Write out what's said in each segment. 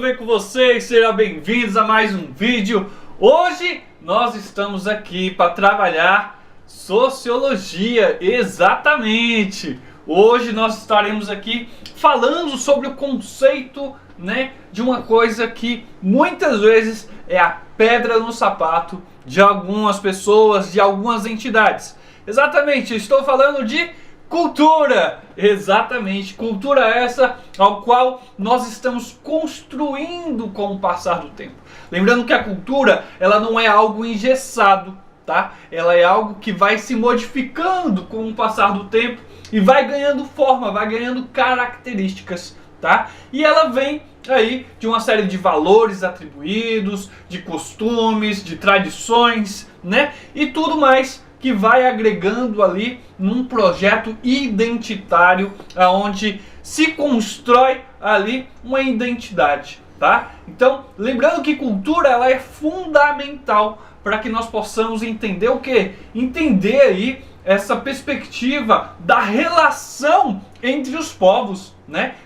bem com vocês? Sejam bem-vindos a mais um vídeo. Hoje nós estamos aqui para trabalhar sociologia, exatamente. Hoje nós estaremos aqui falando sobre o conceito, de uma coisa que muitas vezes é a pedra no sapato de algumas pessoas, de algumas entidades. Exatamente, eu estou falando de cultura, exatamente, cultura essa ao qual nós estamos construindo com o passar do tempo. Lembrando que a cultura, ela não é algo engessado, tá? Ela é algo que vai se modificando com o passar do tempo e vai ganhando forma, vai ganhando características, tá? E ela vem aí de uma série de valores atribuídos, de costumes, de tradições, e tudo mais que vai agregando ali num projeto identitário aonde se constrói ali uma identidade, tá? Então, lembrando que cultura ela é fundamental para que nós possamos entender o quê? Entender aí essa perspectiva da relação entre os povos,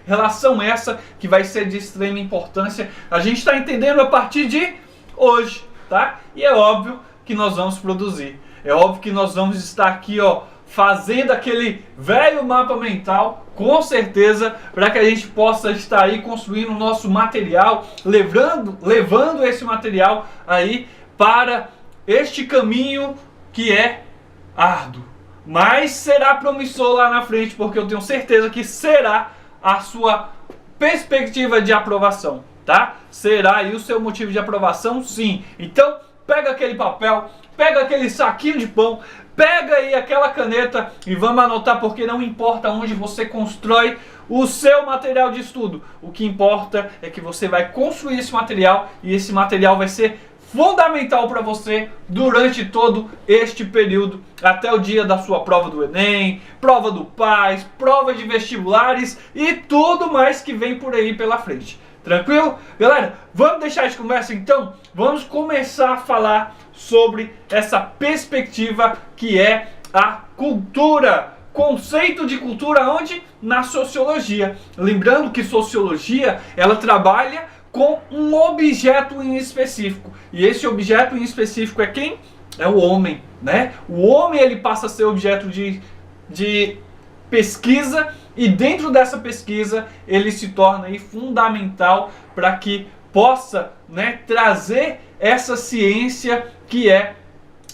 Relação essa que vai ser de extrema importância. A gente está entendendo a partir de hoje, tá? E é óbvio que nós vamos produzir. É óbvio que nós vamos estar aqui, fazendo aquele velho mapa mental, com certeza, para que a gente possa estar aí construindo o nosso material, levando esse material aí para este caminho que é árduo, mas será promissor lá na frente, porque eu tenho certeza que será a sua perspectiva de aprovação, tá? Será aí o seu motivo de aprovação, sim. Então, pega aquele papel, pega aquele saquinho de pão, pega aí aquela caneta e vamos anotar, porque não importa onde você constrói o seu material de estudo. O que importa é que você vai construir esse material e esse material vai ser fundamental para você durante todo este período, até o dia da sua prova do Enem, prova do PAS, prova de vestibulares e tudo mais que vem por aí pela frente. Tranquilo? Galera, vamos deixar de conversa então? Vamos começar a falar sobre essa perspectiva que é a cultura. Conceito de cultura onde? Na sociologia. Lembrando que sociologia, ela trabalha com um objeto em específico. E esse objeto em específico é quem? É o homem, O homem, ele passa a ser objeto de pesquisa, e dentro dessa pesquisa ele se torna aí fundamental para que possa, trazer essa ciência que é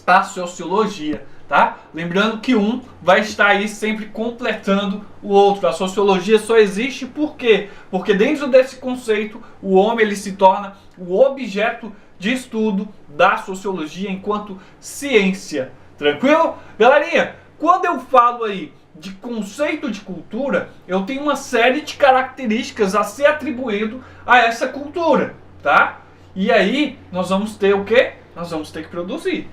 a sociologia, tá? Lembrando que um vai estar aí sempre completando o outro. A sociologia só existe por quê? Porque dentro desse conceito o homem ele se torna o objeto de estudo da sociologia enquanto ciência. Tranquilo? Galerinha, quando eu falo aí de conceito de cultura, eu tenho uma série de características a ser atribuído a essa cultura, tá? E aí nós vamos ter o quê? Nós vamos ter que produzir,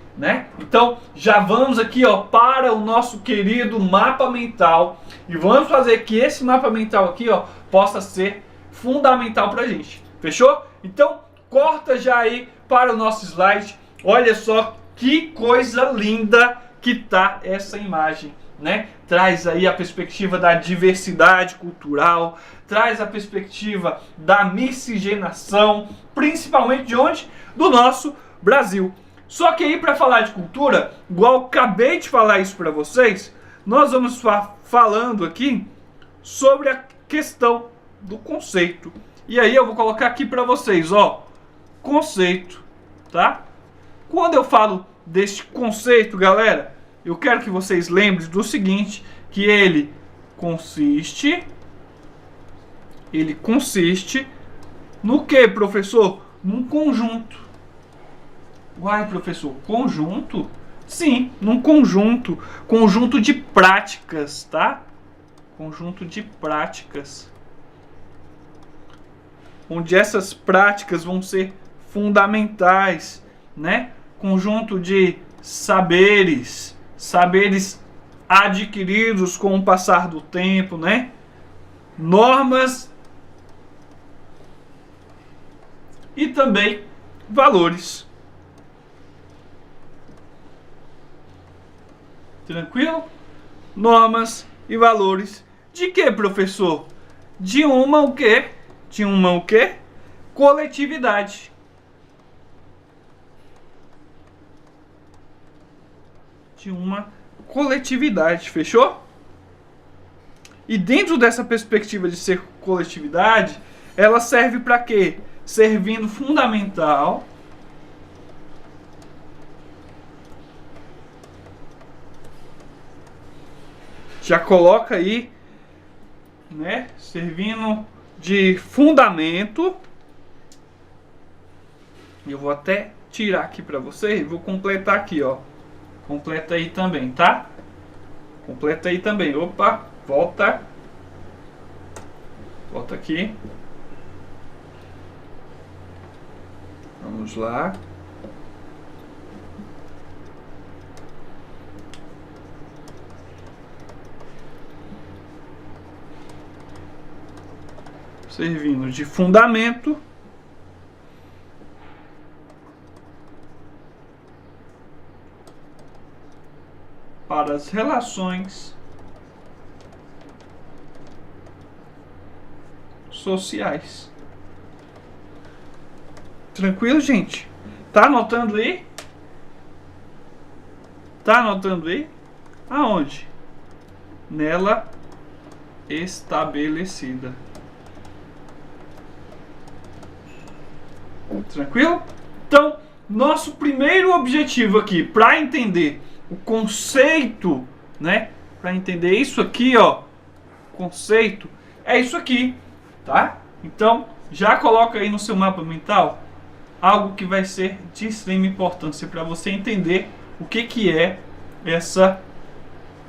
Então, já vamos aqui, para o nosso querido mapa mental e vamos fazer que esse mapa mental aqui, possa ser fundamental pra gente. Fechou? Então, corta já aí para o nosso slide. Olha só que coisa linda que tá essa imagem, Traz aí a perspectiva da diversidade cultural, traz a perspectiva da miscigenação, principalmente de onde? Do nosso Brasil. Só que aí, para falar de cultura, igual eu acabei de falar isso para vocês, nós vamos falando aqui sobre a questão do conceito. E aí eu vou colocar aqui para vocês, conceito, tá? Quando eu falo deste conceito, galera, eu quero que vocês lembrem do seguinte, que ele consiste no que, professor? Num conjunto. Uai, professor, conjunto? Sim, num conjunto de práticas, tá? Conjunto de práticas. Onde essas práticas vão ser fundamentais, Conjunto de saberes adquiridos com o passar do tempo, Normas e também valores. Tranquilo? Normas e valores. De que, professor? De uma o quê? coletividade. De uma coletividade, fechou? E dentro dessa perspectiva de ser coletividade, ela serve para quê? Servindo fundamental já coloca aí, né, servindo de fundamento. Eu vou até tirar aqui para vocês e vou completar aqui, ó. Completa aí também, tá? Completa aí também. Opa, volta. Volta aqui. Vamos lá. Servindo de fundamento para as relações sociais. Tranquilo, gente? Tá anotando aí? Tá anotando aí? Aonde? Nela estabelecida. Tranquilo? Então, nosso primeiro objetivo aqui, para entender o conceito, né? Para entender isso aqui, ó, conceito, é isso aqui, tá? Então, já coloca aí no seu mapa mental algo que vai ser de extrema importância para você entender o que é essa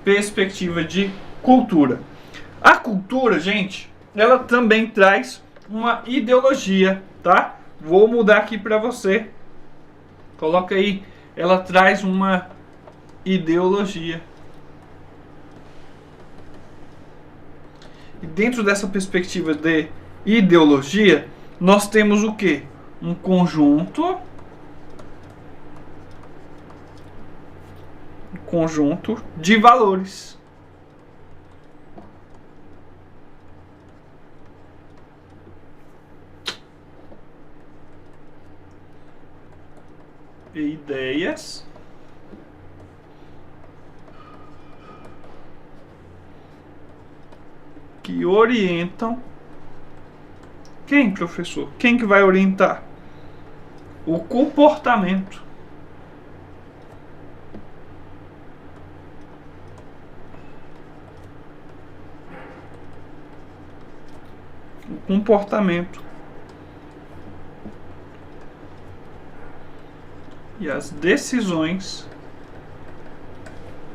perspectiva de cultura. A cultura, gente, ela também traz uma ideologia, tá? Vou mudar aqui para você. Coloca aí, ela traz uma ideologia. E dentro dessa perspectiva de ideologia, nós temos o quê? Um conjunto de valores. E ideias que orientam. Quem, professor? Quem que vai orientar? O comportamento. O comportamento. E as decisões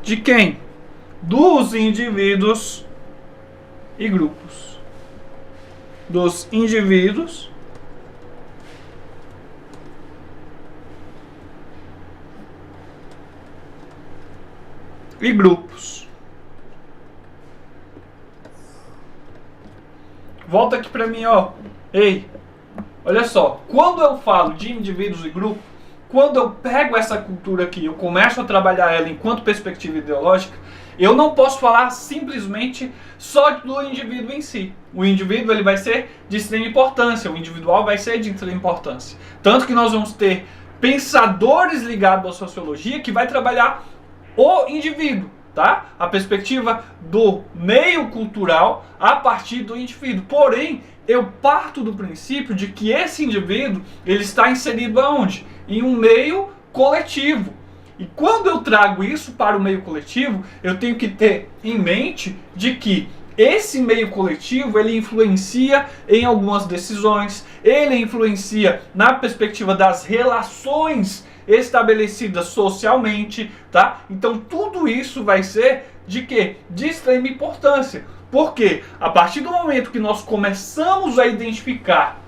de quem? Dos indivíduos e grupos. Dos indivíduos e grupos. Volta aqui para mim, ó. Ei, olha só. Quando eu falo de indivíduos e grupos, quando eu pego essa cultura aqui, eu começo a trabalhar ela enquanto perspectiva ideológica, eu não posso falar simplesmente só do indivíduo em si. O indivíduo ele vai ser de extrema importância, o individual vai ser de extrema importância. Tanto que nós vamos ter pensadores ligados à sociologia que vai trabalhar o indivíduo, tá? A perspectiva do meio cultural a partir do indivíduo. Porém, eu parto do princípio de que esse indivíduo ele está inserido aonde? Em um meio coletivo. E quando eu trago isso para o meio coletivo, eu tenho que ter em mente de que esse meio coletivo ele influencia em algumas decisões, ele influencia na perspectiva das relações estabelecidas socialmente, tá? Então tudo isso vai ser de quê? De extrema importância. Porque a partir do momento que nós começamos a identificar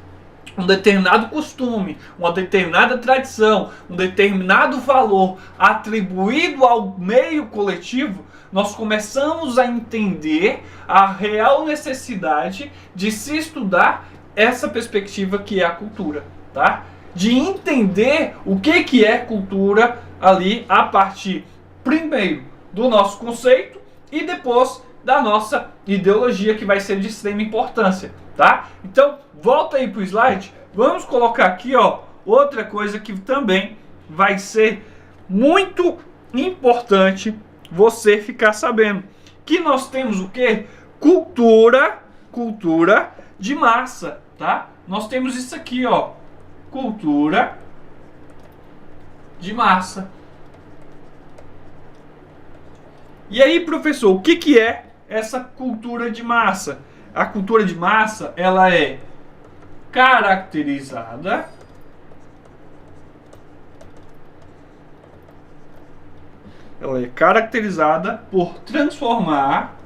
um determinado costume, uma determinada tradição, um determinado valor atribuído ao meio coletivo, nós começamos a entender a real necessidade de se estudar essa perspectiva que é a cultura, tá? De entender o que é cultura ali a partir, primeiro, do nosso conceito e depois da nossa ideologia, que vai ser de extrema importância. tá? Então, volta aí pro slide. Vamos colocar aqui, ó, outra coisa que também vai ser muito importante você ficar sabendo. Que nós temos o quê? Cultura de massa, tá? Nós temos isso aqui, ó, cultura de massa. E aí, professor, o que é essa cultura de massa? A cultura de massa, ela é caracterizada por transformar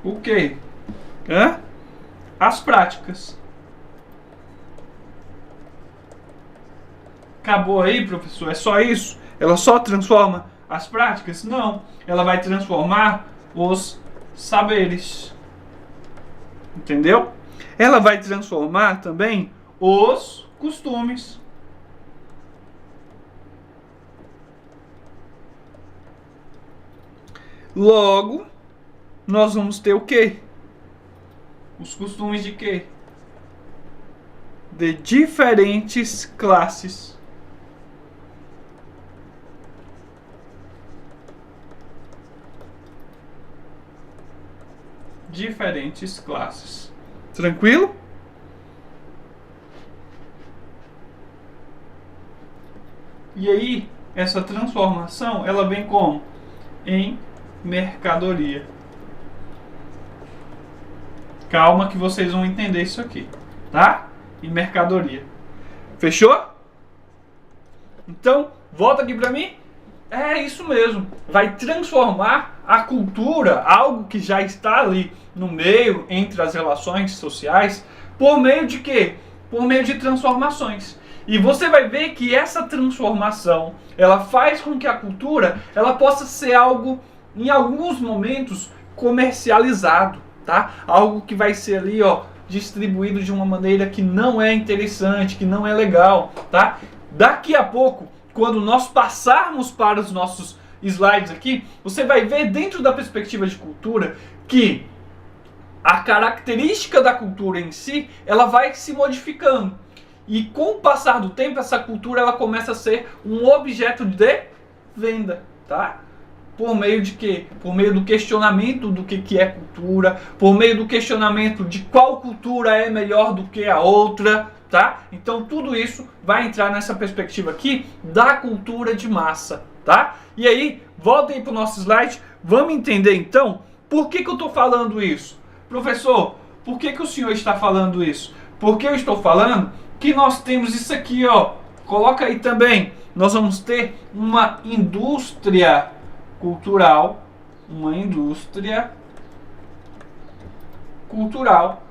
o quê? As práticas. Acabou aí, professor? É só isso? Ela só transforma as práticas? Não. Ela vai transformar os saberes. Entendeu? Ela vai transformar também os costumes. Logo, nós vamos ter o quê? Os costumes de quê? De diferentes classes. Diferentes classes. Tranquilo? E aí, essa transformação, ela vem como? Em mercadoria. Calma que vocês vão entender isso aqui, tá? Em mercadoria. Fechou? Então, volta aqui pra mim. É isso mesmo. Vai transformar a cultura, algo que já está ali no meio, entre as relações sociais, por meio de quê? Por meio de transformações. E você vai ver que essa transformação, ela faz com que a cultura, ela possa ser algo, em alguns momentos, comercializado, tá? Algo que vai ser ali, ó, distribuído de uma maneira que não é interessante, que não é legal, tá? Daqui a pouco, quando nós passarmos para os nossos slides aqui, você vai ver dentro da perspectiva de cultura que a característica da cultura em si, ela vai se modificando. E com o passar do tempo, essa cultura ela começa a ser um objeto de venda, tá? Por meio de quê? Por meio do questionamento do que é cultura, por meio do questionamento de qual cultura é melhor do que a outra, tá? Então tudo isso vai entrar nessa perspectiva aqui da cultura de massa, tá? E aí, volta aí para o nosso slide, vamos entender então por que eu estou falando isso. Professor, por que o senhor está falando isso? Porque eu estou falando que nós temos isso aqui, ó. Coloca aí também. Nós vamos ter uma indústria cultural. Uma indústria cultural.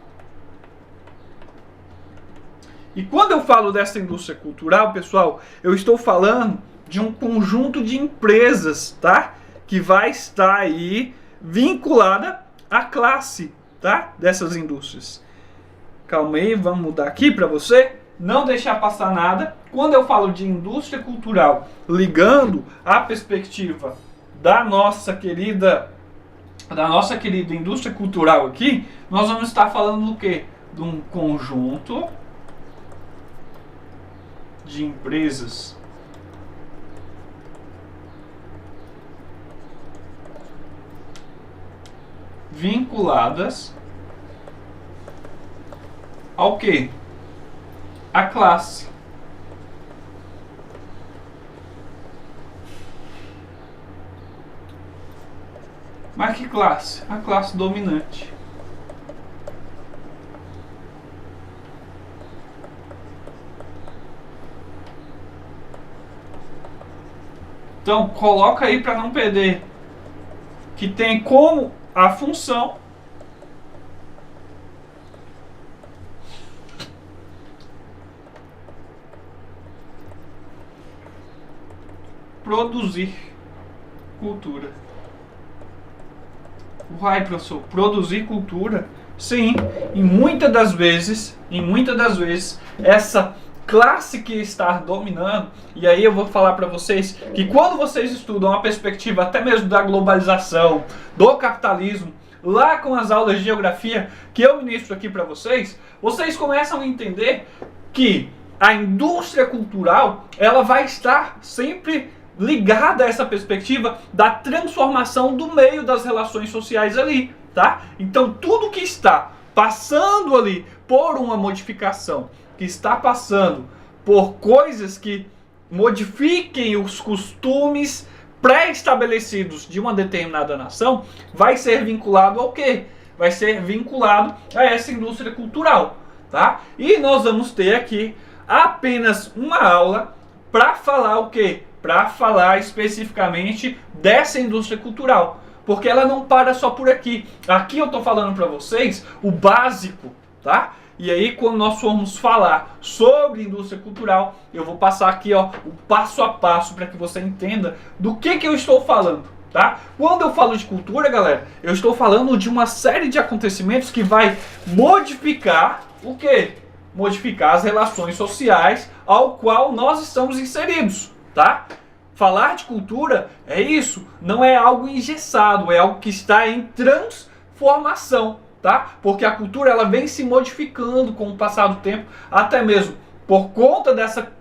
E quando eu falo dessa indústria cultural, pessoal, eu estou falando de um conjunto de empresas, tá? Que vai estar aí vinculada à classe, tá? Dessas indústrias. Calma aí, vamos mudar aqui para você não deixar passar nada. Quando eu falo de indústria cultural, ligando a perspectiva da nossa querida indústria cultural aqui, nós vamos estar falando do quê? De um conjunto de empresas vinculadas ao quê? A classe. Mas que classe? A classe dominante. Então, coloca aí para não perder. Que tem como a função produzir cultura. Vai, professor, produzir cultura? Sim, e muitas das vezes, essa classe que está dominando. E aí eu vou falar para vocês que quando vocês estudam a perspectiva até mesmo da globalização, do capitalismo, lá com as aulas de geografia que eu ministro aqui para vocês, vocês começam a entender que a indústria cultural, ela vai estar sempre ligada a essa perspectiva da transformação do meio das relações sociais ali, tá? Então tudo que está passando ali por uma modificação, que está passando por coisas que modifiquem os costumes pré-estabelecidos de uma determinada nação, vai ser vinculado ao quê? Vai ser vinculado a essa indústria cultural, tá? E nós vamos ter aqui apenas uma aula para falar o quê? Para falar especificamente dessa indústria cultural, porque ela não para só por aqui. Aqui eu estou falando para vocês o básico, tá? E aí quando nós formos falar sobre indústria cultural, eu vou passar aqui, ó, o passo a passo para que você entenda do que eu estou falando, tá? Quando eu falo de cultura, galera, eu estou falando de uma série de acontecimentos que vai modificar o quê? Modificar as relações sociais ao qual nós estamos inseridos, tá? Falar de cultura é isso, não é algo engessado, é algo que está em transformação, tá? Porque a cultura ela vem se modificando com o passar do tempo, até mesmo por conta dessa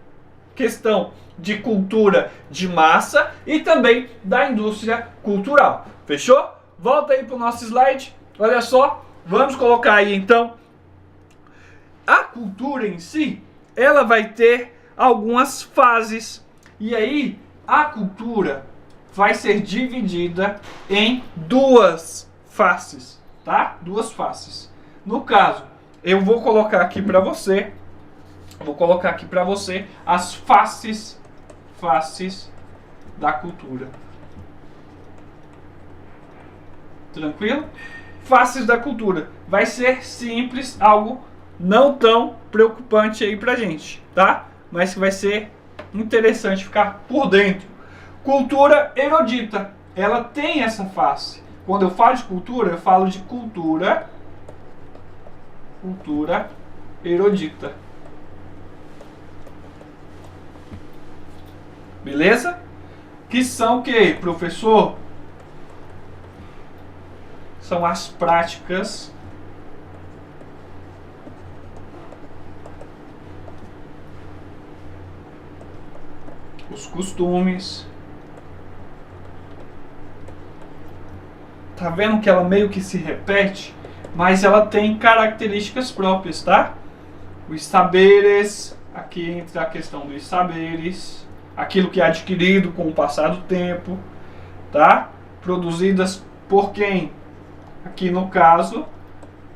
questão de cultura de massa e também da indústria cultural. Fechou? Volta aí para o nosso slide. Olha só, vamos colocar aí então. A cultura em si, ela vai ter algumas fases. E aí, a cultura vai ser dividida em duas faces, tá? Duas faces. No caso, eu vou colocar aqui para você, as faces da cultura. Tranquilo? Faces da cultura. Vai ser simples, algo não tão preocupante aí pra gente, tá? Mas que vai ser interessante ficar por dentro. Cultura erudita, ela tem essa face. Quando eu falo de cultura, eu falo de cultura erudita. Beleza? Que são o que, professor? São as práticas os costumes. Tá vendo que ela meio que se repete, mas ela tem características próprias, tá? Os saberes, aqui entra a questão dos saberes, aquilo que é adquirido com o passar do tempo, tá? Produzidas por quem? Aqui no caso,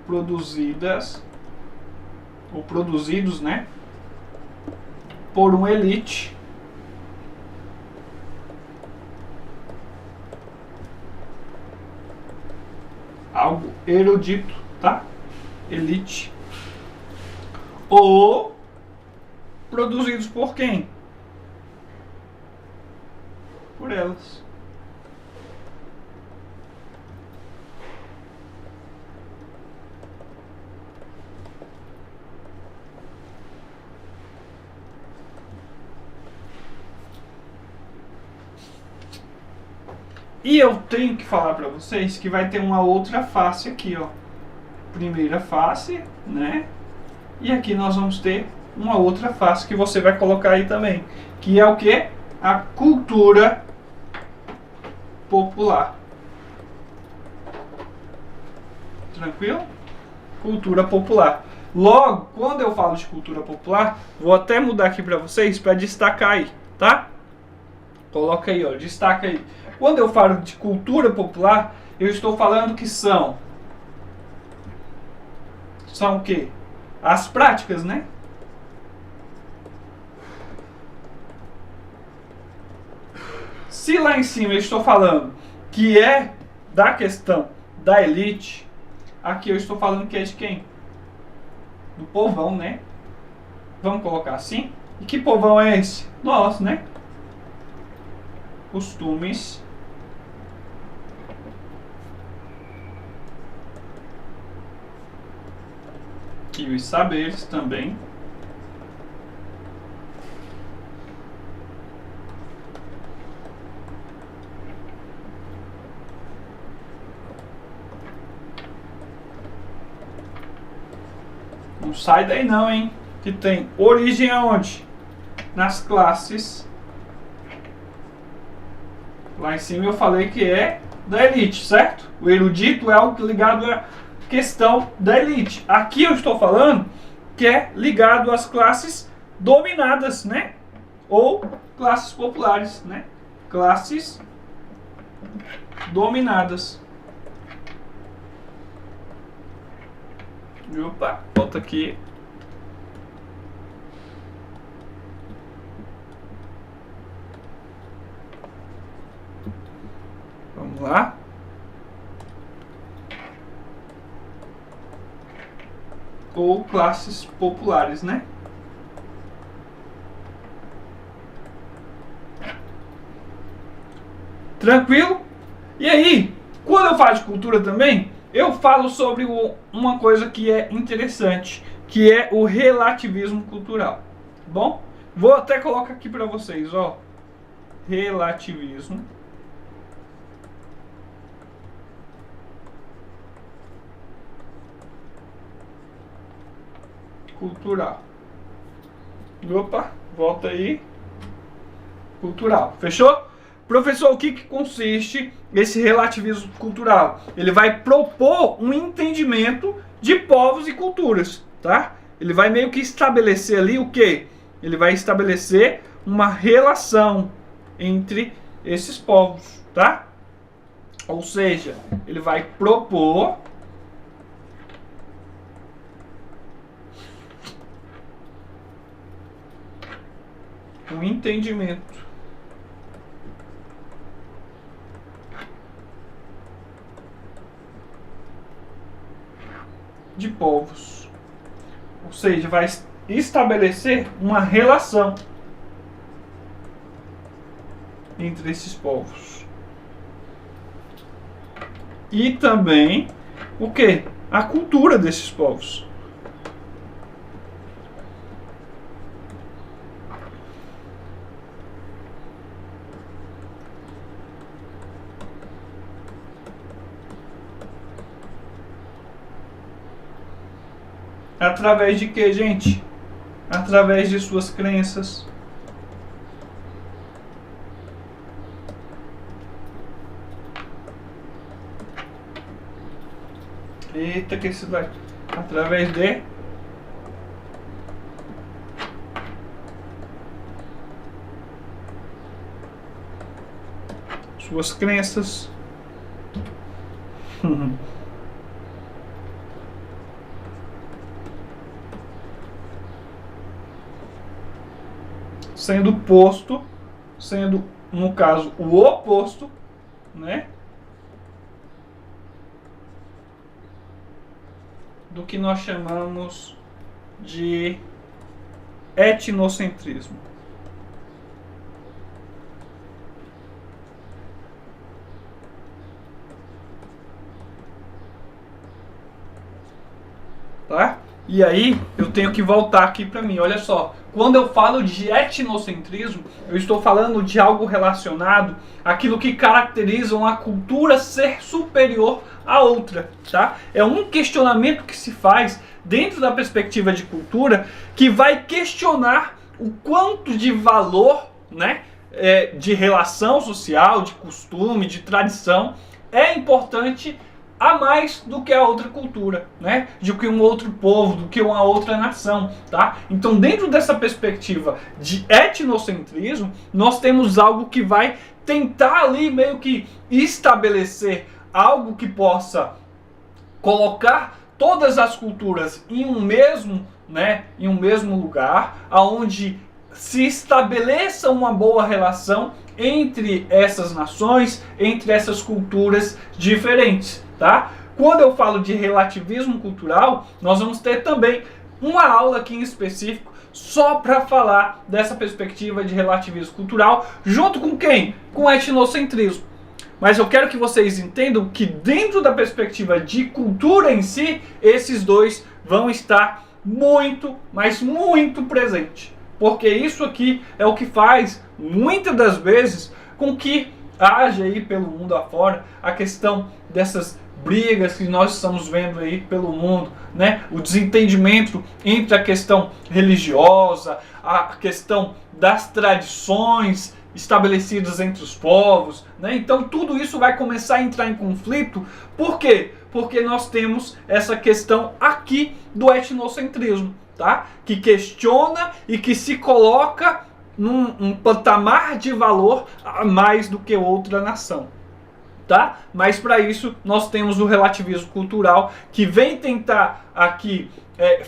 produzidas ou produzidos, né? Por uma elite. Algo erudito, tá? Elite. Ou produzidos por quem? Por elas. E eu tenho que falar para vocês que vai ter uma outra face aqui, ó. Primeira face, né? E aqui nós vamos ter uma outra face que você vai colocar aí também, que é o que? A cultura popular. Tranquilo? Cultura popular. Logo, quando eu falo de cultura popular, vou até mudar aqui para vocês para destacar aí, tá? Coloca aí, ó, destaca aí. Quando eu falo de cultura popular, eu estou falando que são o quê? As práticas, né? Se lá em cima eu estou falando que é da questão da elite, aqui eu estou falando que é de quem? Do povão, né? Vamos colocar assim? E que povão é esse? Nosso, né? Costumes e os saberes também Não sai daí não, hein? Que tem origem aonde? Nas classes. Lá em cima eu falei que é da elite, certo? O erudito é algo ligado à questão da elite. Aqui eu estou falando que é ligado às classes dominadas, né? Ou classes populares, né? Classes dominadas. Opa, volta aqui. Vamos lá. Ou classes populares, né? Tranquilo? E aí, quando eu falo de cultura também, eu falo sobre uma coisa que é interessante, que é o relativismo cultural. Tá bom? Vou até colocar aqui para vocês, ó. Relativismo cultural. Opa, volta aí. Cultural. Fechou? Professor, o que consiste esse relativismo cultural? Ele vai propor um entendimento de povos e culturas, tá? Ele vai meio que estabelecer ali o quê? Ele vai estabelecer uma relação entre esses povos, tá? Ou seja, ele vai propor um entendimento de povos. Ou seja, vai estabelecer uma relação entre esses povos. E também o que? A cultura desses povos. Através de que, gente? Através de suas crenças. Eita, que isso vai. Através de suas crenças. Sendo posto, sendo, no caso, o oposto, né? Do que nós chamamos de etnocentrismo. Tá? E aí, eu tenho que voltar aqui para mim. Olha só, quando eu falo de etnocentrismo, eu estou falando de algo relacionado àquilo que caracteriza uma cultura ser superior à outra, tá? É um questionamento que se faz dentro da perspectiva de cultura que vai questionar o quanto de valor, né, de relação social, de costume, de tradição é importante a mais do que a outra cultura, né? Do que um outro povo, do que uma outra nação, tá? Então, dentro dessa perspectiva de etnocentrismo, nós temos algo que vai tentar ali meio que estabelecer algo que possa colocar todas as culturas em um mesmo, né, em um mesmo lugar, aonde se estabeleça uma boa relação entre essas nações, entre essas culturas diferentes, tá? Quando eu falo de relativismo cultural, nós vamos ter também uma aula aqui em específico só para falar dessa perspectiva de relativismo cultural, junto com quem? Com etnocentrismo. Mas eu quero que vocês entendam que dentro da perspectiva de cultura em si, esses dois vão estar muito, mas muito presentes. Porque isso aqui é o que faz, muitas das vezes, com que haja aí pelo mundo afora a questão dessas brigas que nós estamos vendo aí pelo mundo, né? O desentendimento entre a questão religiosa, a questão das tradições estabelecidas entre os povos, né? Então tudo isso vai começar a entrar em conflito. Por quê? Porque nós temos essa questão aqui do etnocentrismo, tá? Que questiona e que se coloca num patamar de valor a mais do que outra nação, tá? Mas para isso nós temos o relativismo cultural, que vem tentar aqui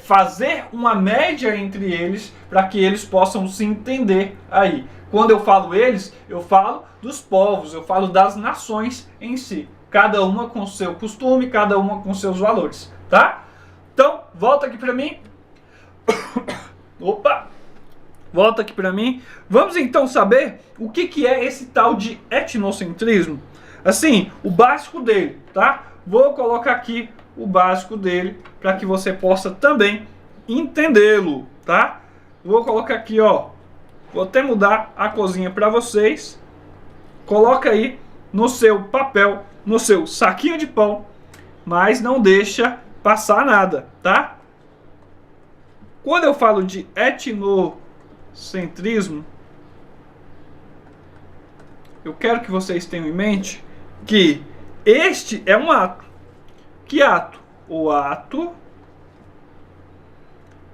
fazer uma média entre eles para que eles possam se entender aí. Quando eu falo eles, eu falo dos povos, eu falo das nações em si, cada uma com seu costume, cada uma com seus valores, tá? Então, volta aqui para mim. Opa! Volta aqui para mim. Vamos então saber o que é esse tal de etnocentrismo. Assim, o básico dele, tá? Vou colocar aqui o básico dele para que você possa também entendê-lo, tá? Vou colocar aqui, ó. Vou até mudar a cozinha para vocês. Coloca aí no seu papel, no seu saquinho de pão, mas não deixa passar nada, tá? Quando eu falo de etnocentrismo, eu quero que vocês tenham em mente que este é um ato. Que ato? O ato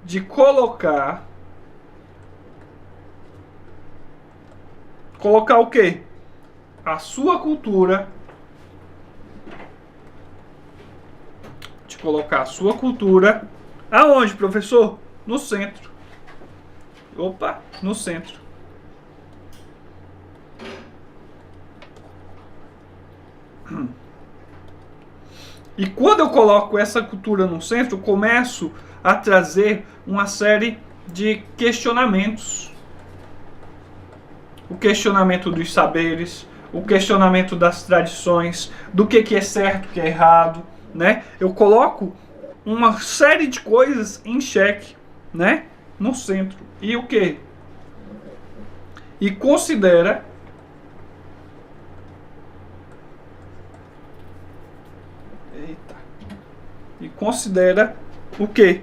de colocar o quê? A sua cultura, de colocar a sua cultura aonde, professor? No centro. Opa, no centro. E quando eu coloco essa cultura no centro, eu começo a trazer uma série de questionamentos. O questionamento dos saberes, o questionamento das tradições, do que é certo, o que é errado, né? Eu coloco uma série de coisas em xeque, né? No centro. E o quê? E considera o quê?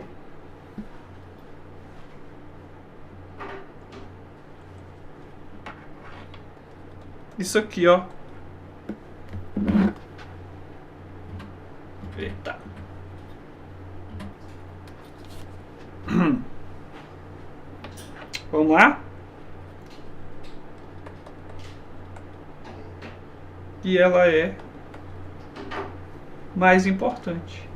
Isso aqui, ó. Eita. Vamos lá? E ela é mais importante.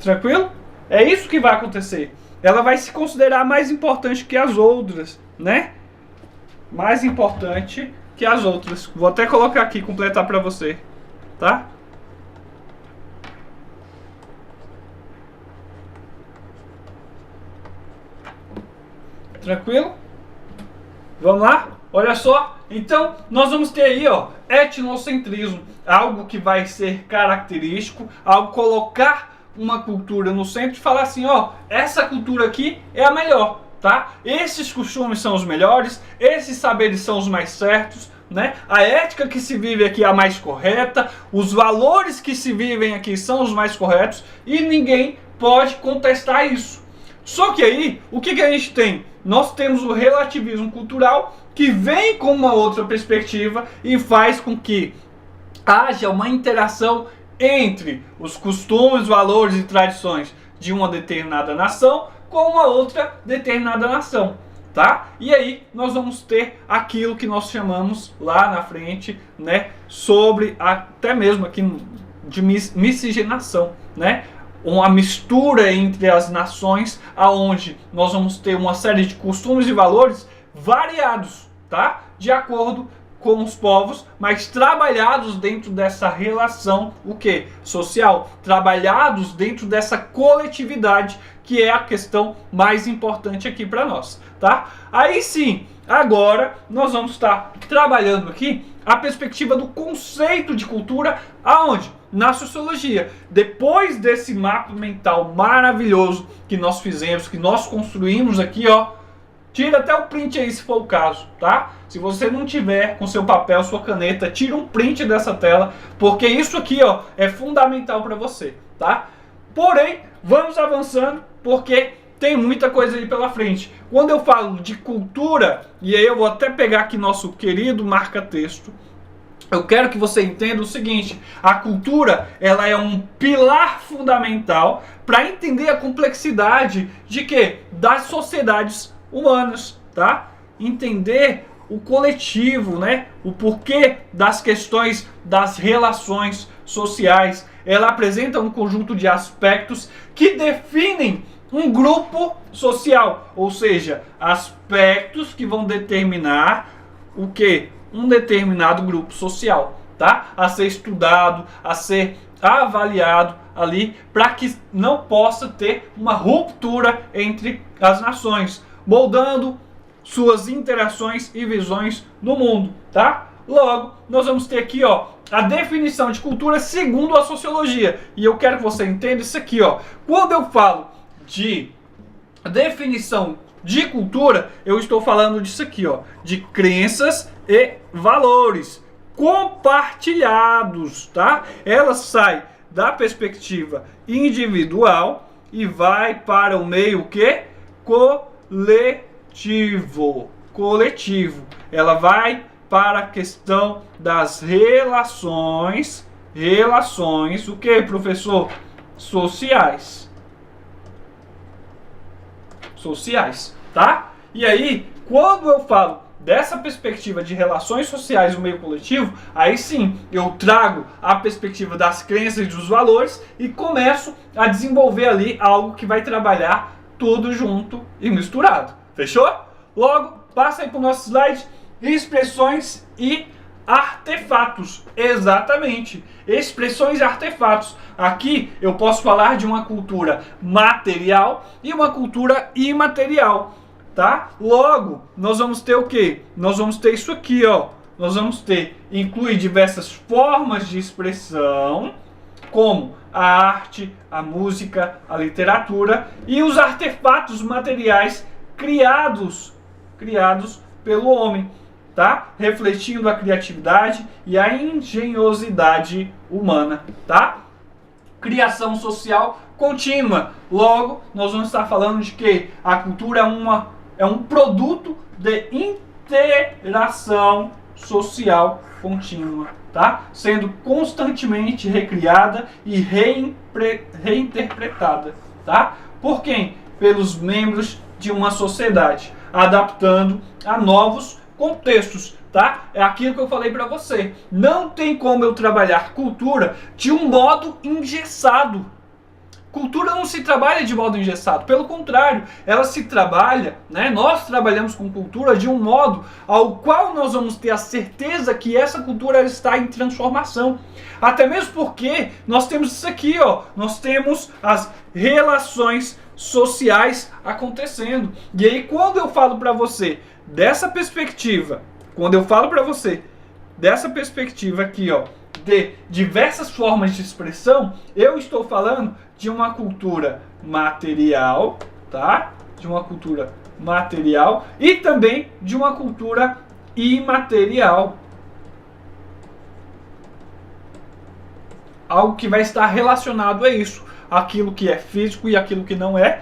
Tranquilo? É isso que vai acontecer. Ela vai se considerar mais importante que as outras, né? Mais importante que as outras. Vou até colocar aqui, completar para você, tá? Tranquilo? Vamos lá? Olha só. Então, nós vamos ter aí, ó, etnocentrismo, algo que vai ser característico, algo colocar uma cultura no centro e falar assim, ó, essa cultura aqui é a melhor, tá? Esses costumes são os melhores, esses saberes são os mais certos, né? A ética que se vive aqui é a mais correta, os valores que se vivem aqui são os mais corretos e ninguém pode contestar isso. Só que aí, o que a gente tem? Nós temos o relativismo cultural que vem com uma outra perspectiva e faz com que haja uma interação entre os costumes, valores e tradições de uma determinada nação com uma outra determinada nação, tá? E aí nós vamos ter aquilo que nós chamamos lá na frente, né, sobre até mesmo aqui de miscigenação, né? Uma mistura entre as nações, aonde nós vamos ter uma série de costumes e valores variados, tá? De acordo com os povos, mas trabalhados dentro dessa relação, o que? Social, trabalhados dentro dessa coletividade, que é a questão mais importante aqui para nós, tá? Aí sim, agora nós vamos estar trabalhando aqui a perspectiva do conceito de cultura, aonde? Na sociologia. Depois desse mapa mental maravilhoso que nós fizemos, que nós construímos aqui, ó, Tira até o print aí se for o caso, tá? Se você não tiver com seu papel, sua caneta, tira um print dessa tela, porque isso aqui, ó, é fundamental para você, tá? Porém, vamos avançando, porque tem muita coisa aí pela frente. Quando eu falo de cultura, e aí eu vou até pegar aqui nosso querido marca-texto, eu quero que você entenda o seguinte: a cultura, ela é um pilar fundamental para entender a complexidade de quê? Das sociedades humanas, tá? Entender o coletivo, né? O porquê das questões das relações sociais. Ela apresenta um conjunto de aspectos que definem um grupo social, ou seja, aspectos que vão determinar o que? Um determinado grupo social, tá? A ser estudado, a ser avaliado ali, para que não possa ter uma ruptura entre as nações, moldando suas interações e visões no mundo, tá? Logo, nós vamos ter aqui, ó, a definição de cultura segundo a sociologia. E eu quero que você entenda isso aqui, ó. Quando eu falo de definição de cultura, eu estou falando disso aqui, ó, de crenças e valores compartilhados, tá? Ela sai da perspectiva individual e vai para o meio que coletivo. Ela vai para a questão das relações, o que, professor? Sociais, tá? E aí, quando eu falo dessa perspectiva de relações sociais no meio coletivo, aí sim eu trago a perspectiva das crenças e dos valores e começo a desenvolver ali algo que vai trabalhar tudo junto e misturado. Fechou? Logo, passa aí para o nosso slide, expressões e artefatos. Exatamente, expressões e artefatos. Aqui eu posso falar de uma cultura material e uma cultura imaterial, tá? Logo, nós vamos ter o quê? Nós vamos ter isso aqui, ó. Nós vamos ter, inclui diversas formas de expressão, como a arte, a música, a literatura e os artefatos materiais criados pelo homem, tá? Refletindo a criatividade e a engenhosidade humana, tá? Criação social contínua. Logo, nós vamos estar falando de que a cultura é um produto de interação social contínua, tá? Sendo constantemente recriada e reinterpretada, tá? Por quem? Pelos membros de uma sociedade, adaptando a novos contextos, tá? É aquilo que eu falei para você. Não tem como eu trabalhar cultura de um modo engessado. Cultura não se trabalha de modo engessado, pelo contrário, ela se trabalha, né? Nós trabalhamos com cultura de um modo ao qual nós vamos ter a certeza que essa cultura está em transformação. Até mesmo porque nós temos isso aqui, ó, nós temos as relações sociais acontecendo. E aí quando eu falo para você dessa perspectiva, aqui, ó, de diversas formas de expressão, eu estou falando de uma cultura material, tá? De uma cultura material e também de uma cultura imaterial. Algo que vai estar relacionado a isso, aquilo que é físico e aquilo que não é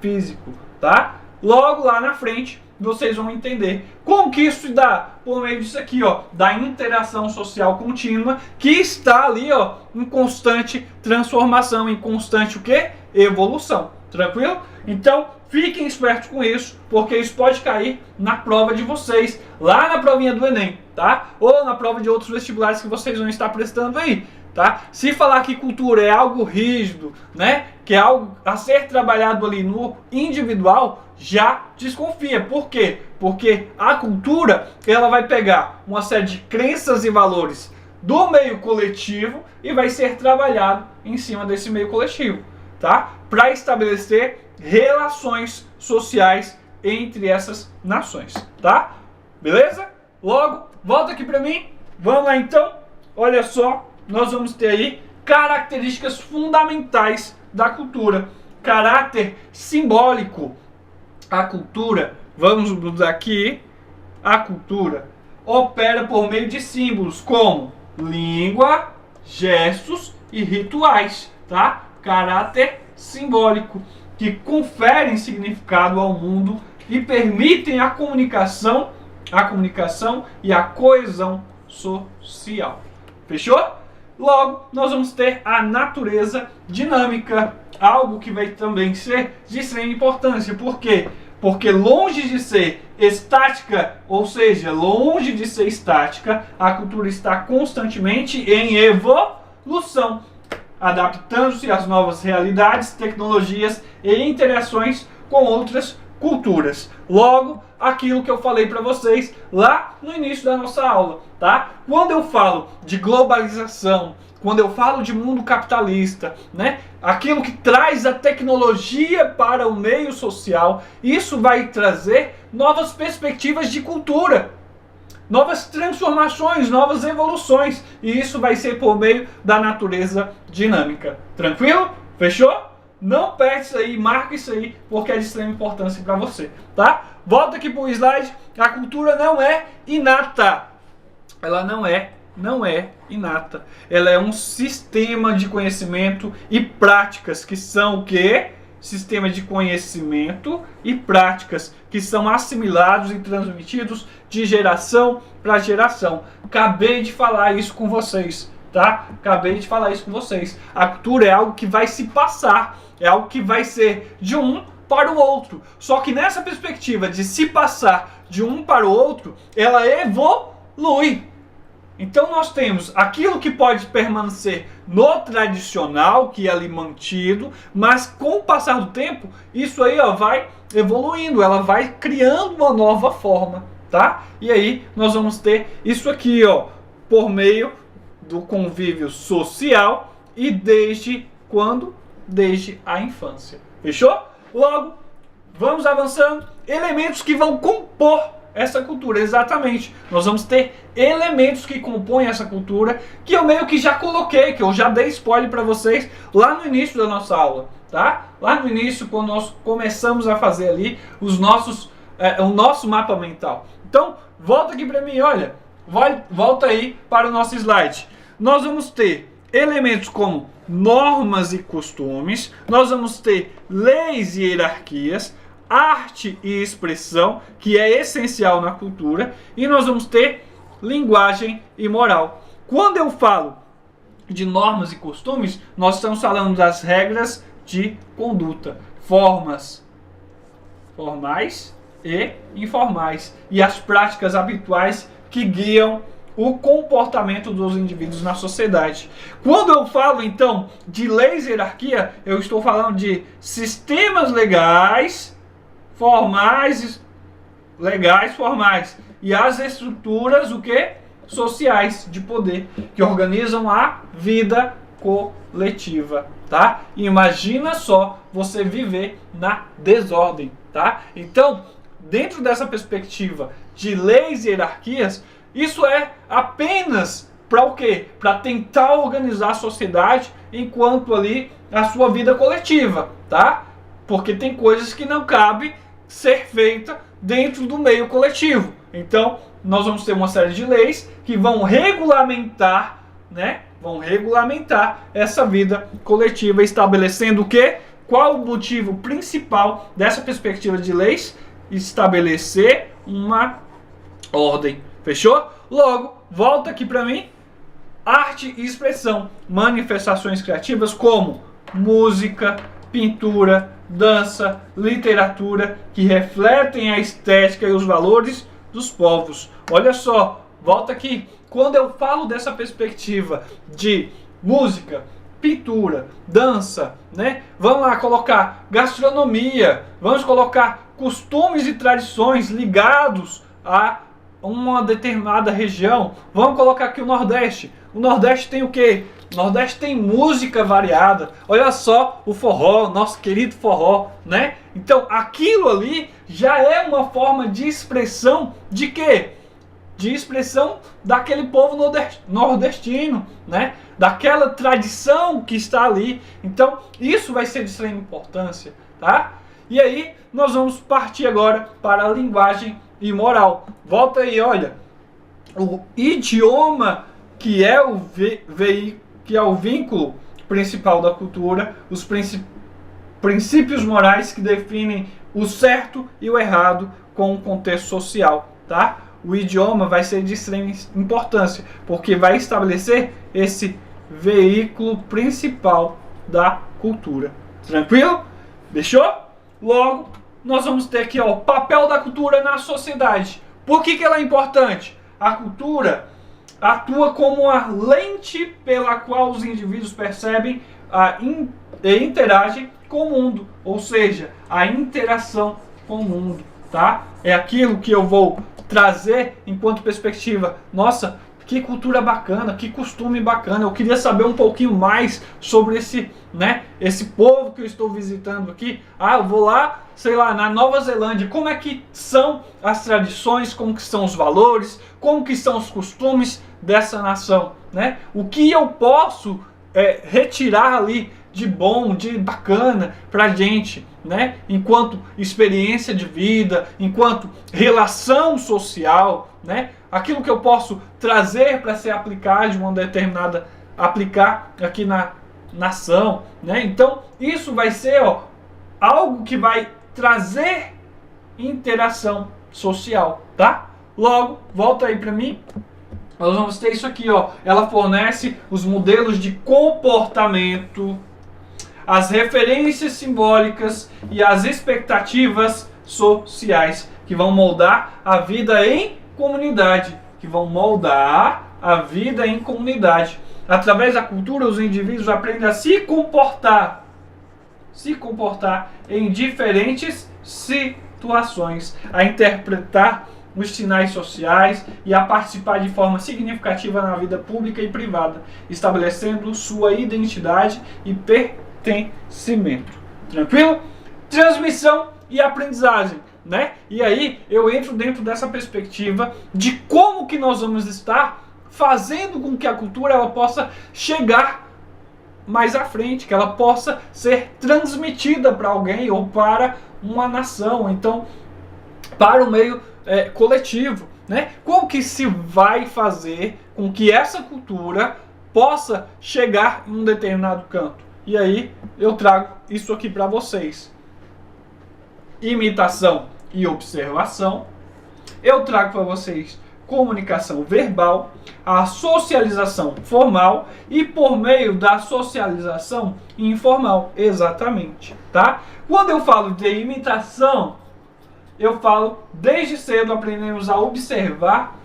físico, tá? Logo lá na frente, vocês vão entender como que isso se dá por meio disso aqui, ó, da interação social contínua, que está ali, ó, em constante transformação, em constante o quê? Evolução. Tranquilo? Então, fiquem espertos com isso, porque isso pode cair na prova de vocês, lá na provinha do Enem, tá? Ou na prova de outros vestibulares que vocês vão estar prestando aí, tá? Se falar que cultura é algo rígido, né? Que é algo a ser trabalhado ali no individual, já desconfia. Por quê? Porque a cultura, ela vai pegar uma série de crenças e valores do meio coletivo e vai ser trabalhado em cima desse meio coletivo, tá? Para estabelecer relações sociais entre essas nações, tá? Beleza? Logo, volta aqui para mim. Vamos lá então. Olha só, nós vamos ter aí características fundamentais da cultura. Caráter simbólico. A cultura Vamos mudar aqui. A cultura opera por meio de símbolos como língua, gestos e rituais, tá? Caráter simbólico, que conferem significado ao mundo e permitem a comunicação e a coesão social. Fechou? Logo, nós vamos ter a natureza dinâmica, algo que vai também ser de extrema importância. Por quê? Porque longe de ser estática, ou seja, longe de ser estática, a cultura está constantemente em evolução, adaptando-se às novas realidades, tecnologias e interações com outras culturas. Logo, aquilo que eu falei para vocês lá no início da nossa aula, tá? Quando eu falo de globalização, quando eu falo de mundo capitalista, né? Aquilo que traz a tecnologia para o meio social, isso vai trazer novas perspectivas de cultura, novas transformações, novas evoluções, e isso vai ser por meio da natureza dinâmica. Tranquilo? Fechou? Não perde isso aí, marca isso aí, porque é de extrema importância para você, tá? Volta aqui para o slide. A cultura não é inata. Ela não é inata. Ela é um sistema de conhecimento e práticas que são o quê? Sistema de conhecimento e práticas que são assimilados e transmitidos de geração para geração. Acabei de falar isso com vocês, tá? Acabei de falar isso com vocês. A cultura é algo que vai se passar, é algo que vai ser de um para o outro. Só que nessa perspectiva de se passar de um para o outro, ela evolui. Então nós temos aquilo que pode permanecer no tradicional, que é ali mantido, mas com o passar do tempo, isso aí vai evoluindo, ela vai criando uma nova forma, tá? E aí nós vamos ter isso aqui, por meio do convívio social e desde quando? Desde a infância. Fechou? Logo, vamos avançando. Elementos que vão compor essa cultura, exatamente. Nós vamos ter elementos que compõem essa cultura, que eu meio que já coloquei, que eu já dei spoiler para vocês lá no início da nossa aula, tá? Lá no início, quando nós começamos a fazer ali o nosso mapa mental. Então, volta aqui para mim, olha, volta aí para o nosso slide. Nós vamos ter elementos como normas e costumes, nós vamos ter leis e hierarquias, arte e expressão, que é essencial na cultura, e nós vamos ter linguagem e moral. Quando eu falo de normas e costumes, nós estamos falando das regras de conduta, formas formais e informais, e as práticas habituais que guiam o comportamento dos indivíduos na sociedade. Quando eu falo, então, de leis e hierarquia, eu estou falando de sistemas legais formais, e as estruturas sociais de poder que organizam a vida coletiva, tá? Imagina só você viver na desordem, tá? Então, dentro dessa perspectiva de leis e hierarquias, isso é apenas para o quê? Para tentar organizar a sociedade enquanto ali a sua vida coletiva, tá? Porque tem coisas que não cabem ser feita dentro do meio coletivo. Então, nós vamos ter uma série de leis que vão regulamentar, né? Vão regulamentar essa vida coletiva, estabelecendo o quê? Qual o motivo principal dessa perspectiva de leis? Estabelecer uma ordem. Fechou? Logo, volta aqui para mim. Arte e expressão. Manifestações criativas como música, pintura, dança, literatura, que refletem a estética e os valores dos povos. Olha só, volta aqui. Quando eu falo dessa perspectiva de música, pintura, dança, né? Vamos lá colocar gastronomia, vamos colocar costumes e tradições ligados a uma determinada região. Vamos colocar aqui o Nordeste. O Nordeste tem o quê? O Nordeste tem música variada. Olha só o forró, nosso querido forró, né? Então aquilo ali já é uma forma de expressão de quê? De expressão daquele povo nordestino, né? Daquela tradição que está ali. Então isso vai ser de extrema importância, tá? E aí nós vamos partir agora para a linguagem e moral. Volta aí, olha. O idioma, que é o vínculo principal da cultura, os princípios morais que definem o certo e o errado com o contexto social, tá? O idioma vai ser de extrema importância, porque vai estabelecer esse veículo principal da cultura. Tranquilo? Fechou? Logo, nós vamos ter aqui, ó, o papel da cultura na sociedade. Por que ela é importante? A cultura atua como a lente pela qual os indivíduos percebem e interagem com o mundo, ou seja, a interação com o mundo, tá? É aquilo que eu vou trazer enquanto perspectiva. Nossa, que cultura bacana, que costume bacana. Eu queria saber um pouquinho mais sobre esse povo que eu estou visitando aqui. Ah, eu vou lá, sei lá, na Nova Zelândia. Como é que são as tradições, como que são os valores, como que são os costumes dessa nação, né? O que eu posso retirar ali de bom, de bacana pra gente, né? Enquanto experiência de vida, enquanto relação social, né? Aquilo que eu posso trazer para ser aplicado de uma determinada, aplicar aqui na nação, né? Então, isso vai ser, ó, algo que vai trazer interação social, tá? Logo, volta aí para mim. Nós vamos ter isso aqui, ó. Ela fornece os modelos de comportamento, as referências simbólicas e as expectativas sociais que vão moldar a vida em comunidade, Através da cultura, os indivíduos aprendem a se comportar em diferentes situações, a interpretar os sinais sociais e a participar de forma significativa na vida pública e privada, estabelecendo sua identidade e pertencimento. Tranquilo? Transmissão e aprendizagem, né? E aí eu entro dentro dessa perspectiva de como que nós vamos estar fazendo com que a cultura ela possa chegar mais à frente, que ela possa ser transmitida para alguém ou para uma nação, então para o meio coletivo, né? Como que se vai fazer com que essa cultura possa chegar em um determinado canto? E aí eu trago isso aqui para vocês. Imitação e observação. Eu trago para vocês comunicação verbal, a socialização formal e por meio da socialização informal, exatamente, tá? Quando eu falo de imitação, eu falo desde cedo aprendemos a observar,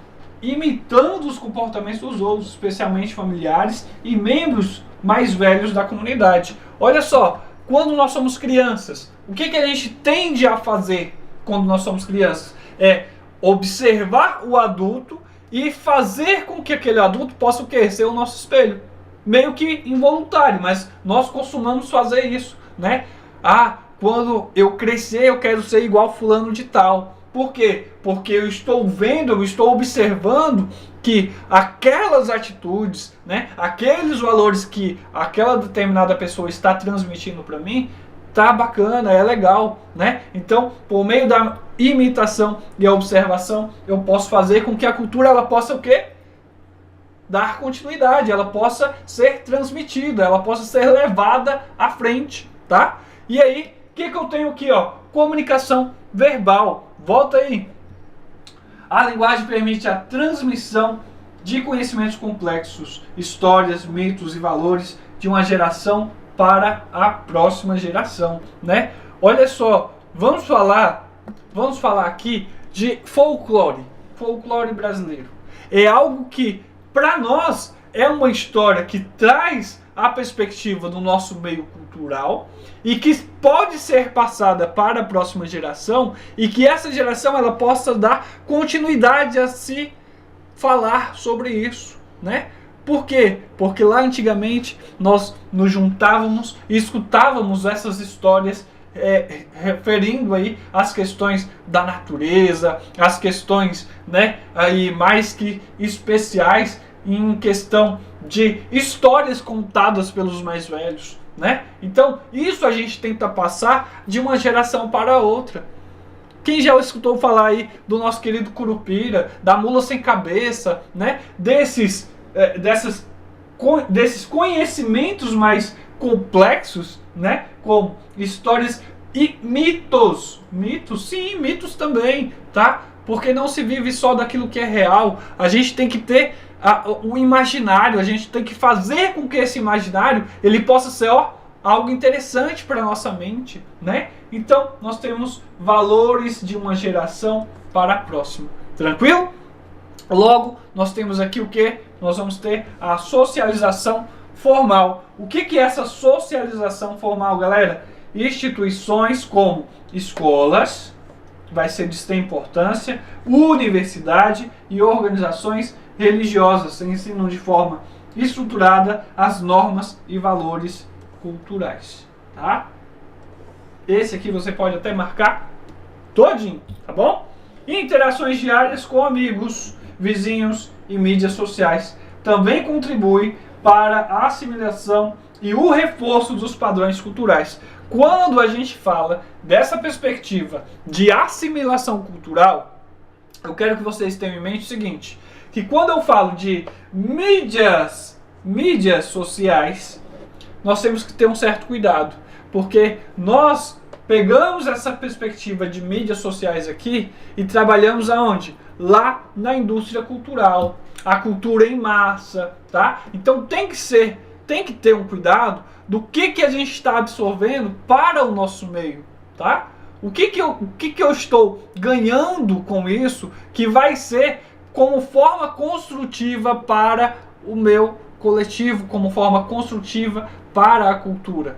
imitando os comportamentos dos outros, especialmente familiares e membros mais velhos da comunidade. Olha só, quando nós somos crianças, o que a gente tende a fazer quando nós somos crianças? É observar o adulto e fazer com que aquele adulto possa o quê? Ser o nosso espelho. Meio que involuntário, mas nós costumamos fazer isso, né? Ah, quando eu crescer eu quero ser igual fulano de tal. Por quê? Porque eu estou vendo, eu estou observando que aquelas atitudes, né, aqueles valores que aquela determinada pessoa está transmitindo para mim, tá bacana, é legal, né? Então, por meio da imitação e a observação, eu posso fazer com que a cultura ela possa o quê? Dar continuidade, ela possa ser transmitida, ela possa ser levada à frente, tá? E aí, o que eu tenho aqui, ó? Comunicação verbal. Volta aí. A linguagem permite a transmissão de conhecimentos complexos, histórias, mitos e valores de uma geração para a próxima geração, né? Olha só, vamos falar aqui de folclore brasileiro. É algo que para nós é uma história que traz a perspectiva do nosso meio cultural e que pode ser passada para a próxima geração e que essa geração ela possa dar continuidade a se falar sobre isso, né? Por quê? Porque lá antigamente nós nos juntávamos e escutávamos essas histórias referindo aí as questões da natureza, as questões, né, aí mais que especiais em questão de histórias contadas pelos mais velhos, né? Então, isso a gente tenta passar de uma geração para outra. Quem já escutou falar aí do nosso querido Curupira, da Mula Sem Cabeça, né? Desses conhecimentos mais complexos, né? Com histórias e mitos. Mitos, sim, mitos também, tá? Porque não se vive só daquilo que é real. A gente tem que ter o imaginário, a gente tem que fazer com que esse imaginário ele possa ser algo interessante para a nossa mente, né? Então, nós temos valores de uma geração para a próxima. Tranquilo? Logo, nós temos aqui o que? Nós vamos ter a socialização formal. O que é essa socialização formal, galera? Instituições como escolas, vai ser de extrema importância, universidade e organizações religiosas ensinam de forma estruturada as normas e valores culturais, tá? Esse aqui você pode até marcar todinho, tá bom? Interações diárias com amigos, vizinhos e mídias sociais também contribui para a assimilação e o reforço dos padrões culturais. Quando a gente fala dessa perspectiva de assimilação cultural, eu quero que vocês tenham em mente o seguinte, que quando eu falo de mídias sociais, nós temos que ter um certo cuidado, porque nós pegamos essa perspectiva de mídias sociais aqui e trabalhamos aonde? Lá na indústria cultural, a cultura em massa, tá? Então tem que ter um cuidado do que a gente está absorvendo para o nosso meio, tá? O que eu estou ganhando com isso que vai ser como forma construtiva para o meu coletivo, como forma construtiva para a cultura,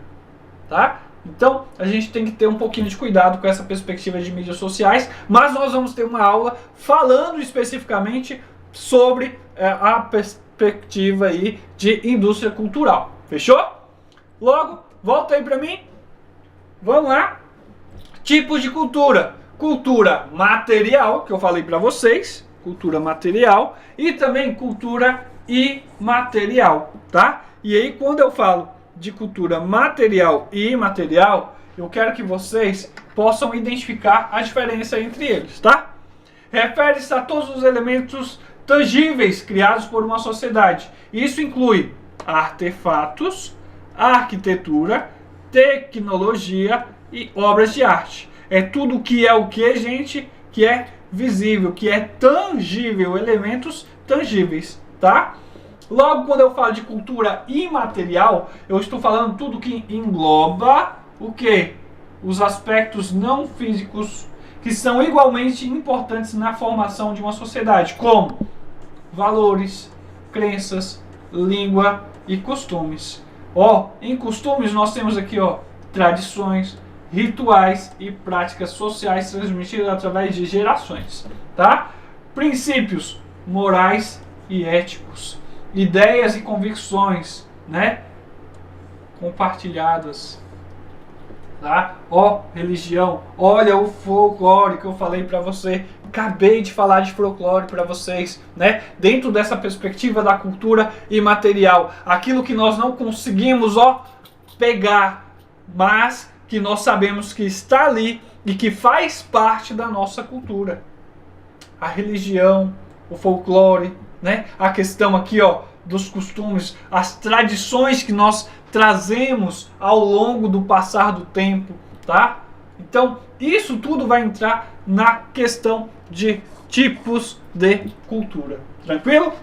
tá? Então, a gente tem que ter um pouquinho de cuidado com essa perspectiva de mídias sociais, mas nós vamos ter uma aula falando especificamente sobre a perspectiva aí de indústria cultural. Fechou? Logo, volta aí para mim. Vamos lá. Tipos de cultura. Cultura material, que eu falei para vocês, cultura material, e também cultura imaterial, tá? E aí, quando eu falo de cultura material e imaterial, eu quero que vocês possam identificar a diferença entre eles, tá? Refere-se a todos os elementos tangíveis criados por uma sociedade. Isso inclui artefatos, arquitetura, tecnologia e obras de arte. É tudo que é o que, gente? Que é visível, que é tangível, elementos tangíveis, tá? Logo, quando eu falo de cultura imaterial, eu estou falando tudo que engloba o quê? Os aspectos não físicos que são igualmente importantes na formação de uma sociedade, como valores, crenças, língua e costumes. Em costumes nós temos aqui, tradições, rituais e práticas sociais transmitidas através de gerações, tá? Princípios morais e éticos, ideias e convicções, né? Compartilhadas, tá? Religião. Olha o folclore que eu falei para você. Acabei de falar de folclore para vocês, né? Dentro dessa perspectiva da cultura imaterial, aquilo que nós não conseguimos, pegar, mas que nós sabemos que está ali e que faz parte da nossa cultura. A religião, o folclore, né? A questão aqui, dos costumes, as tradições que nós trazemos ao longo do passar do tempo, tá? Então, isso tudo vai entrar na questão de tipos de cultura. Tranquilo?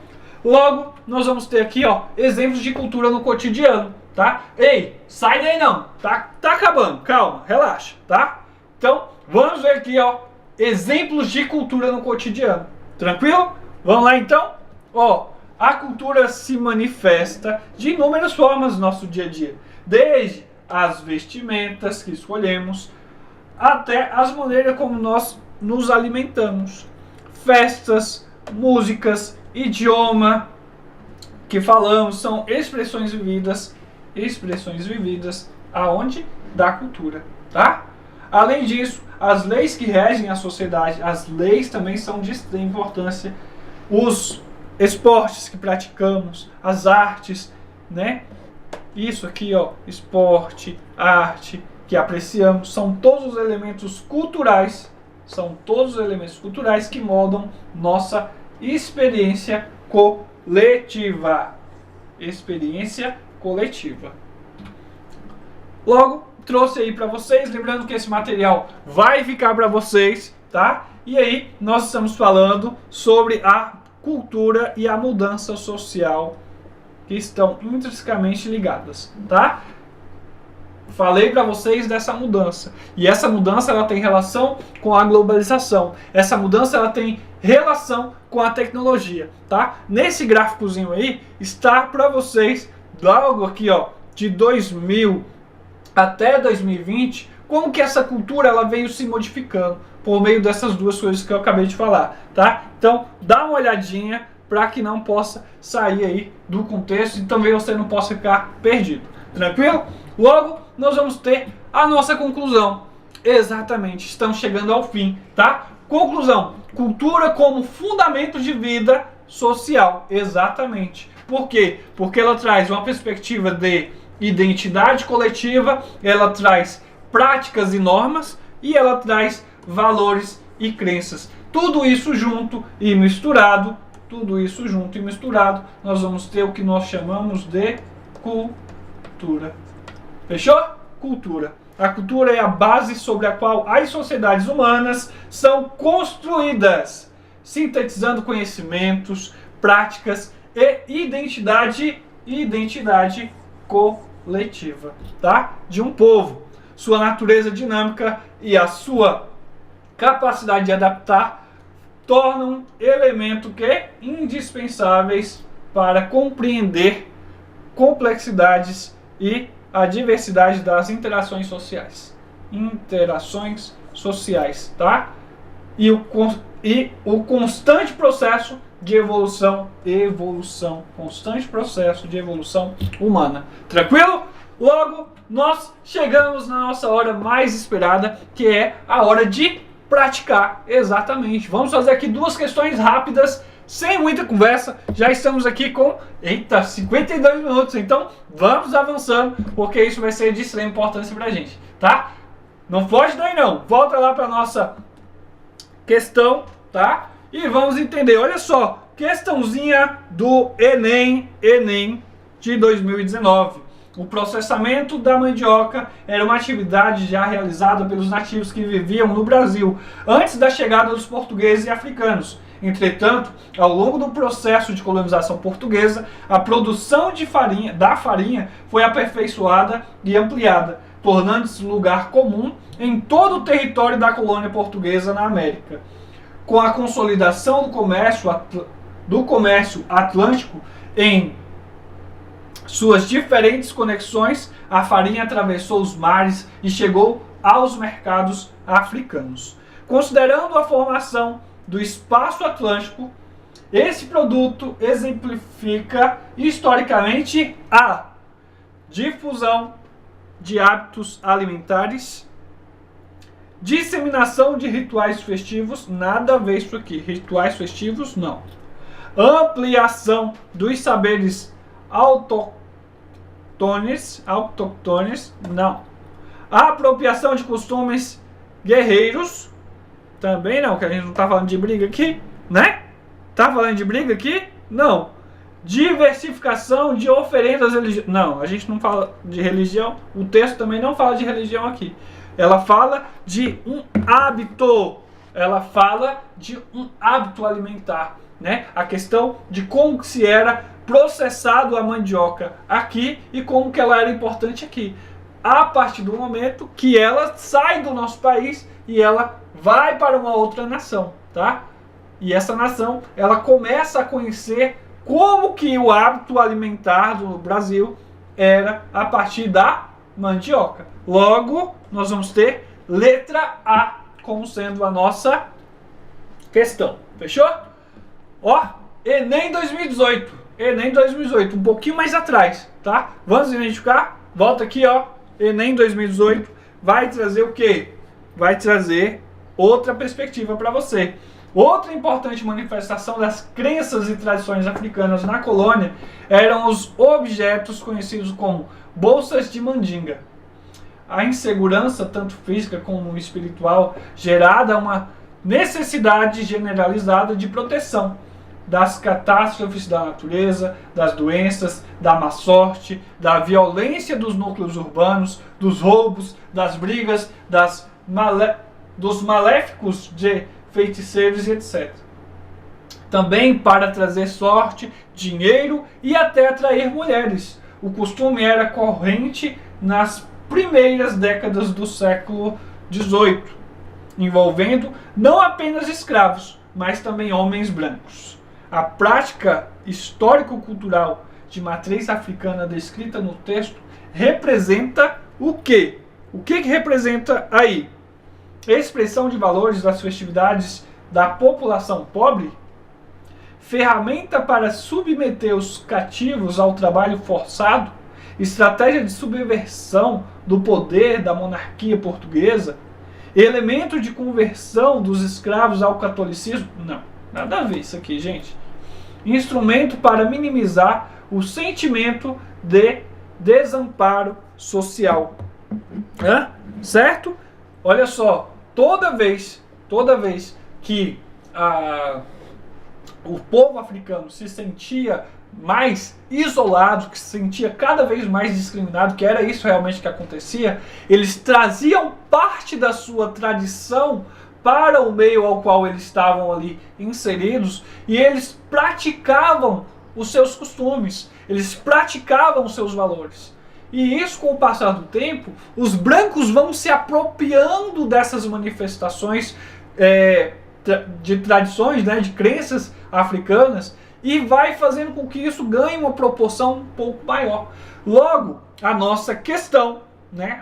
Logo, nós vamos ter aqui, exemplos de cultura no cotidiano, tá? Ei, sai daí não, tá acabando, calma, relaxa, tá? Então, vamos ver aqui, exemplos de cultura no cotidiano. Tranquilo? Vamos lá então? A cultura se manifesta de inúmeras formas no nosso dia a dia, desde as vestimentas que escolhemos até as maneiras como nós nos alimentamos, festas, músicas, idioma que falamos, são expressões vividas aonde? Da cultura, tá? Além disso, as leis que regem a sociedade, as leis também são de extrema importância. Os esportes que praticamos, as artes, né? Isso aqui, ó, esporte, arte que apreciamos, são todos os elementos culturais, que moldam nossa experiência coletiva. Logo, trouxe aí para vocês, lembrando que esse material vai ficar para vocês, tá? E aí, nós estamos falando sobre a cultura e a mudança social que estão intrinsecamente ligadas, tá? Falei para vocês dessa mudança. E essa mudança ela tem relação com a globalização. Essa mudança ela tem relação com a tecnologia, tá? Nesse gráficozinho aí está para vocês algo aqui, ó, de 2000 até 2020, como que essa cultura ela veio se modificando por meio dessas duas coisas que eu acabei de falar, tá? Então, dá uma olhadinha para que não possa sair aí do contexto e também você não possa ficar perdido. Tranquilo? Logo, nós vamos ter a nossa conclusão. Exatamente, estamos chegando ao fim, tá? Conclusão: cultura como fundamento de vida social. Exatamente. Por quê? Porque ela traz uma perspectiva de identidade coletiva, ela traz práticas e normas e ela traz valores e crenças. Tudo isso junto e misturado, nós vamos ter o que nós chamamos de cultura. Fechou? Cultura. A cultura é a base sobre a qual as sociedades humanas são construídas, sintetizando conhecimentos, práticas e identidade coletiva, tá? De um povo. Sua natureza dinâmica e a sua capacidade de adaptar tornam elemento que indispensáveis para compreender complexidades e a diversidade das interações sociais. Tá? E o constante processo de evolução humana. Tranquilo? Logo, nós chegamos na nossa hora mais esperada, que é a hora de praticar. Exatamente. Vamos fazer aqui duas questões rápidas, sem muita conversa. Já estamos aqui com 52 minutos, então vamos avançando, porque isso vai ser de extrema importância pra gente, tá? Não foge daí não, volta lá pra nossa questão, tá? E vamos entender, olha só, questãozinha do Enem de 2019. O processamento da mandioca era uma atividade já realizada pelos nativos que viviam no Brasil antes da chegada dos portugueses e africanos. Entretanto, ao longo do processo de colonização portuguesa, a produção da farinha foi aperfeiçoada e ampliada, tornando-se lugar comum em todo o território da colônia portuguesa na América. Com a consolidação do comércio atlântico em suas diferentes conexões, a farinha atravessou os mares e chegou aos mercados africanos. Considerando a formação do espaço atlântico, esse produto exemplifica historicamente a difusão de hábitos alimentares, disseminação de rituais festivos, nada a ver isso aqui, rituais festivos não, ampliação dos saberes autóctones, não, apropriação de costumes guerreiros, também não, que a gente não tá falando de briga aqui, né? Tá falando de briga aqui? Não. Diversificação de oferendas religiosas. Não, a gente não fala de religião. O texto também não fala de religião aqui. Ela fala de um hábito. Alimentar, né? A questão de como que se era processado a mandioca aqui e como que ela era importante aqui. A partir do momento que ela sai do nosso país e ela vai para uma outra nação, tá? E essa nação, ela começa a conhecer como que o hábito alimentar do Brasil era a partir da mandioca. Logo, nós vamos ter letra A como sendo a nossa questão. Fechou? Ó, Enem 2018. Enem 2018, um pouquinho mais atrás, tá? Vamos identificar? Volta aqui, ó. Enem 2018 vai trazer o quê? Vai trazer outra perspectiva para você. Outra importante manifestação das crenças e tradições africanas na colônia eram os objetos conhecidos como bolsas de mandinga. A insegurança, tanto física como espiritual, gerada uma necessidade generalizada de proteção das catástrofes da natureza, das doenças, da má sorte, da violência dos núcleos urbanos, dos roubos, das brigas, dos maléficos de feiticeiros e etc. Também para trazer sorte, dinheiro e até atrair mulheres. O costume era corrente nas primeiras décadas do século XVIII, envolvendo não apenas escravos, mas também homens brancos. A prática histórico-cultural de matriz africana descrita no texto representa o quê? O que representa aí? Expressão de valores das festividades da população pobre? Ferramenta para submeter os cativos ao trabalho forçado? Estratégia de subversão do poder da monarquia portuguesa? Elemento de conversão dos escravos ao catolicismo? Não, nada a ver isso aqui, gente. Instrumento para minimizar o sentimento de desamparo social. Certo? Olha só, toda vez que o povo africano se sentia mais isolado, que se sentia cada vez mais discriminado, que era isso realmente que acontecia, eles traziam parte da sua tradição para o meio ao qual eles estavam ali inseridos, e eles praticavam os seus costumes, eles praticavam os seus valores. E isso, com o passar do tempo, os brancos vão se apropriando dessas manifestações de tradições, né, de crenças africanas, e vai fazendo com que isso ganhe uma proporção um pouco maior. Logo, a nossa questão, né,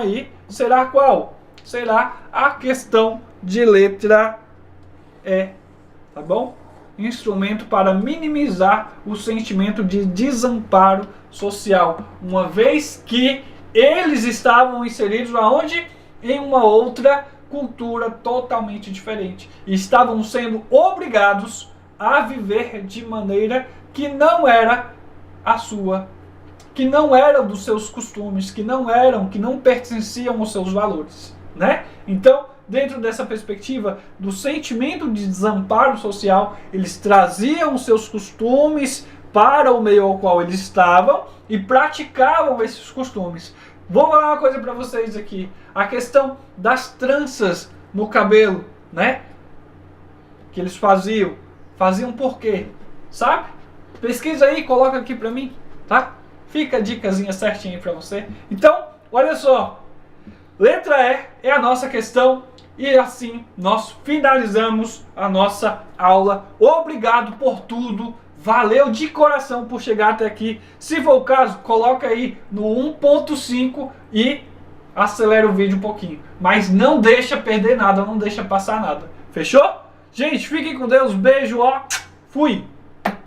aí será qual? Será a questão de letra E, tá bom? Instrumento para minimizar o sentimento de desamparo social, uma vez que eles estavam inseridos aonde? Em uma outra cultura totalmente diferente, e estavam sendo obrigados a viver de maneira que não era a sua, que não era dos seus costumes, que não pertenciam aos seus valores, né? Então, dentro dessa perspectiva do sentimento de desamparo social, eles traziam os seus costumes para o meio ao qual eles estavam e praticavam esses costumes. Vou falar uma coisa para vocês aqui, a questão das tranças no cabelo, né? Que eles faziam por quê? Sabe? Pesquisa aí, coloca aqui para mim, tá? Fica a dicasinha certinha para você. Então, olha só, letra E é a nossa questão. E assim nós finalizamos a nossa aula. Obrigado por tudo. Valeu de coração por chegar até aqui. Se for o caso, coloca aí no 1.5 e acelera o vídeo um pouquinho. Mas não deixa perder nada, não deixa passar nada. Fechou? Gente, fiquem com Deus. Beijo, ó. Fui.